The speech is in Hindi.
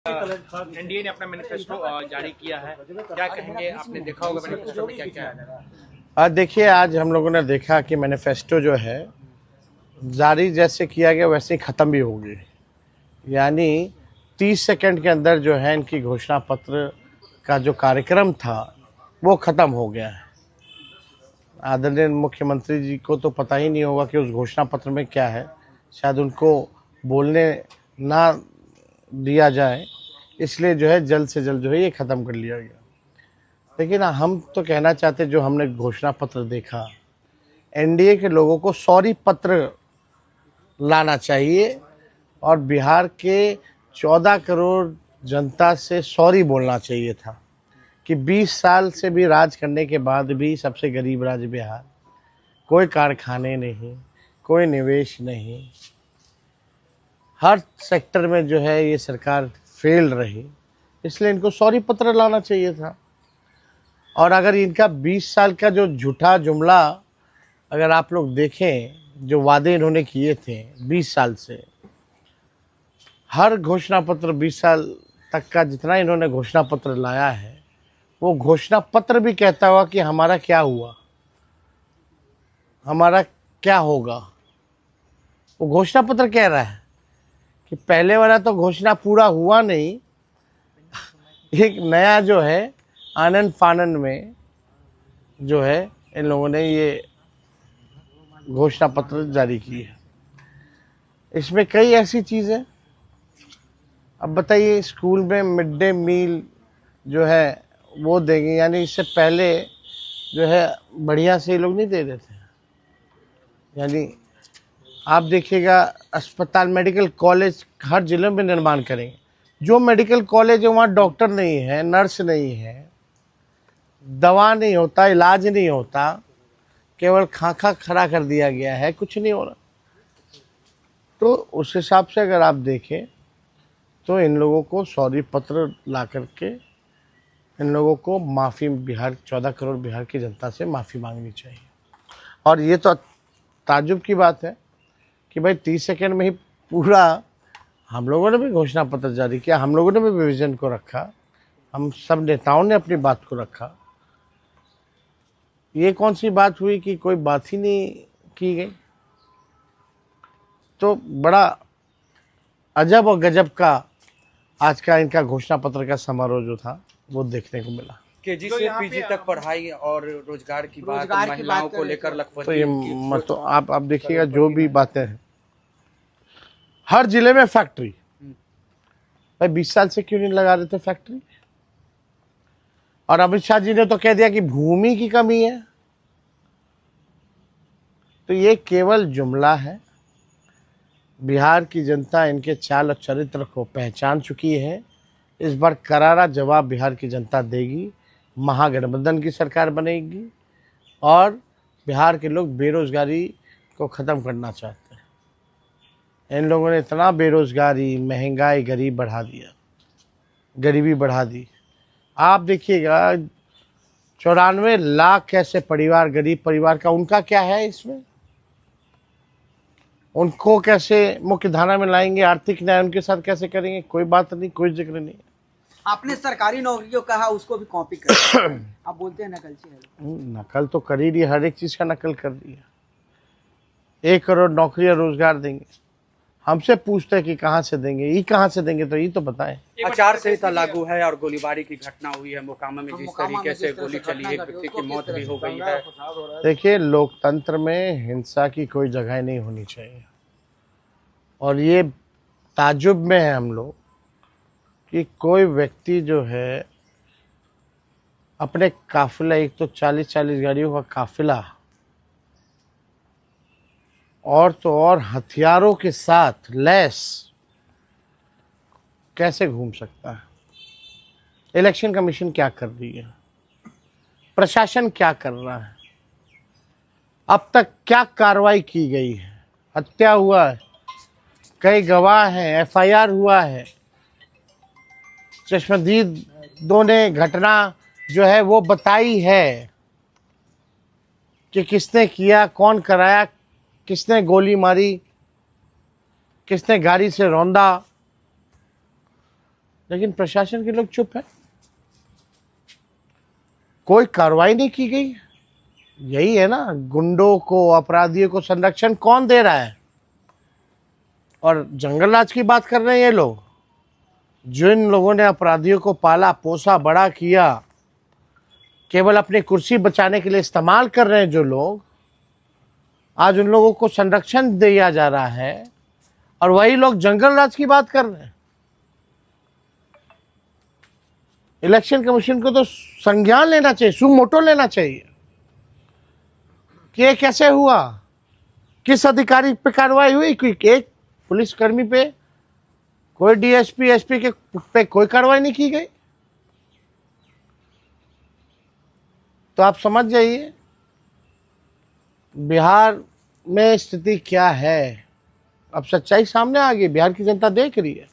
एनडीए ने अपना मैनिफेस्टो जारी किया है, क्या कहेंगे? आपने देखा होगा मैनिफेस्टो में क्या क्या है। आज देखिए, आज हम लोगों ने देखा कि मैनिफेस्टो जो है जारी जैसे किया गया वैसे ही ख़त्म भी होगी। यानी 30 सेकंड के अंदर जो है इनकी घोषणा पत्र का जो कार्यक्रम था वो ख़त्म हो गया है। आदरणीय मुख्यमंत्री जी को तो पता ही नहीं होगा कि उस घोषणा पत्र में क्या है, शायद उनको बोलने ना दिया जाए, इसलिए जो है जल्द से जल्द जो है ये ख़त्म कर लिया गया। लेकिन हम तो कहना चाहते, जो हमने घोषणा पत्र देखा, एनडीए के लोगों को सॉरी पत्र लाना चाहिए और बिहार के 14 करोड़ जनता से सॉरी बोलना चाहिए था कि 20 साल से भी राज करने के बाद भी सबसे गरीब राज्य बिहार, कोई कारखाने नहीं, कोई निवेश नहीं, हर सेक्टर में जो है ये सरकार फेल रही, इसलिए इनको सॉरी पत्र लाना चाहिए था। और अगर इनका 20 साल का जो झूठा जुमला अगर आप लोग देखें, जो वादे इन्होंने किए थे 20 साल से, हर घोषणा पत्र 20 साल तक का जितना इन्होंने घोषणा पत्र लाया है, वो घोषणा पत्र भी कहता हुआ कि हमारा क्या हुआ, हमारा क्या होगा। वो घोषणा पत्र कह रहा है कि पहले वाला तो घोषणा पूरा हुआ नहीं, एक नया जो है आनंद फानन में जो है इन लोगों ने ये घोषणा पत्र जारी की है। इसमें कई ऐसी चीज़ें, अब बताइए, स्कूल में मिड डे मील जो है वो देंगे, यानी इससे पहले जो है बढ़िया से ये लोग नहीं दे रहे थे। यानी आप देखिएगा, अस्पताल मेडिकल कॉलेज हर जिले में निर्माण करेंगे। जो मेडिकल कॉलेज है वहाँ डॉक्टर नहीं है, नर्स नहीं है, दवा नहीं होता, इलाज नहीं होता, केवल खाका खड़ा कर दिया गया है, कुछ नहीं हो रहा। तो उस हिसाब से अगर आप देखें तो इन लोगों को सॉरी पत्र ला करके इन लोगों को माफ़ी, बिहार 14 करोड़ बिहार की जनता से माफ़ी मांगनी चाहिए। और ये तो ताज्जुब की बात है कि भाई 30 सेकंड में ही पूरा, हम लोगों ने भी घोषणा पत्र जारी किया, हम लोगों ने भी विजन को रखा, हम सब नेताओं ने अपनी बात को रखा। ये कौन सी बात हुई कि कोई बात ही नहीं की गई। तो बड़ा अजब और गजब का आज का इनका घोषणा पत्र का समारोह जो था वो देखने को मिला। केजी से पीजी तक पढ़ाई और रोजगार की बात, महिलाओं को लेकर लखपति तो ये तो आप देखिएगा, जो भी बातें हैं, हर जिले में फैक्ट्री, भाई 20 साल से क्यों नहीं लगा रहे थे फैक्ट्री। और अमित शाह जी ने तो कह दिया कि भूमि की कमी है। तो ये केवल जुमला है। बिहार की जनता इनके चाल और चरित्र को पहचान चुकी है। इस बार करारा जवाब बिहार की जनता देगी। महागठबंधन की सरकार बनेगी और बिहार के लोग बेरोजगारी को ख़त्म करना चाहते हैं। इन लोगों ने इतना बेरोजगारी, महंगाई, गरीबी बढ़ा दी। आप देखिएगा, 94 लाख ऐसे परिवार, गरीब परिवार का, उनका क्या है इसमें? उनको कैसे मुख्य धारा में लाएंगे, आर्थिक न्याय उनके साथ कैसे करेंगे? कोई बात नहीं, कोई जिक्र नहीं। आपने सरकारी नौकरी को कहा, उसको भी कॉपी कर आप बोलते हैं नकलची है। नकल तो कर ही रही है, हर एक चीज का नकल कर रही है। 1 करोड़ नौकरियां रोजगार देंगे, हमसे पूछते हैं कि कहाँ से देंगे, ये कहाँ से देंगे, तो ये तो बताएं। आचार संहिता लागू है और गोलीबारी की घटना हुई है मोकामा में, जिस तरीके से गोली चली, एक व्यक्ति की मौत भी हो गई है। देखिए, लोकतंत्र में हिंसा की कोई जगह नहीं होनी चाहिए। और ये ताज्जुब में है हम लोग कि कोई व्यक्ति जो है अपने काफिला, एक तो 40-40 गाड़ियों का काफिला, और तो और हथियारों के साथ लैस, कैसे घूम सकता है? इलेक्शन कमीशन क्या कर रही है? प्रशासन क्या कर रहा है? अब तक क्या कार्रवाई की गई है? हत्या हुआ है, कई गवाह हैं, एफआईआर हुआ है, चश्मदीदों ने घटना जो है वो बताई है कि किसने किया, कौन कराया, किसने गोली मारी, किसने गाड़ी से रौंदा। लेकिन प्रशासन के लोग चुप है, कोई कार्रवाई नहीं की गई। यही है ना, गुंडों को, अपराधियों को संरक्षण कौन दे रहा है? और जंगल राज की बात कर रहे हैं ये लोग, जो इन लोगों ने अपराधियों को पाला पोसा बड़ा किया, केवल अपनी कुर्सी बचाने के लिए इस्तेमाल कर रहे हैं जो लोग, आज उन लोगों को संरक्षण दिया जा रहा है और वही लोग जंगल राज की बात कर रहे हैं। इलेक्शन कमीशन को तो संज्ञान लेना चाहिए, सुमोटो लेना चाहिए कि ये कैसे हुआ, किस अधिकारी पे कार्रवाई हुई, कोई एक पुलिसकर्मी पे, कोई डीएसपी एसपी के पे कोई कार्रवाई नहीं की गई। तो आप समझ जाइए बिहार में स्थिति क्या है। अब सच्चाई सामने आ गई, बिहार की जनता देख रही है।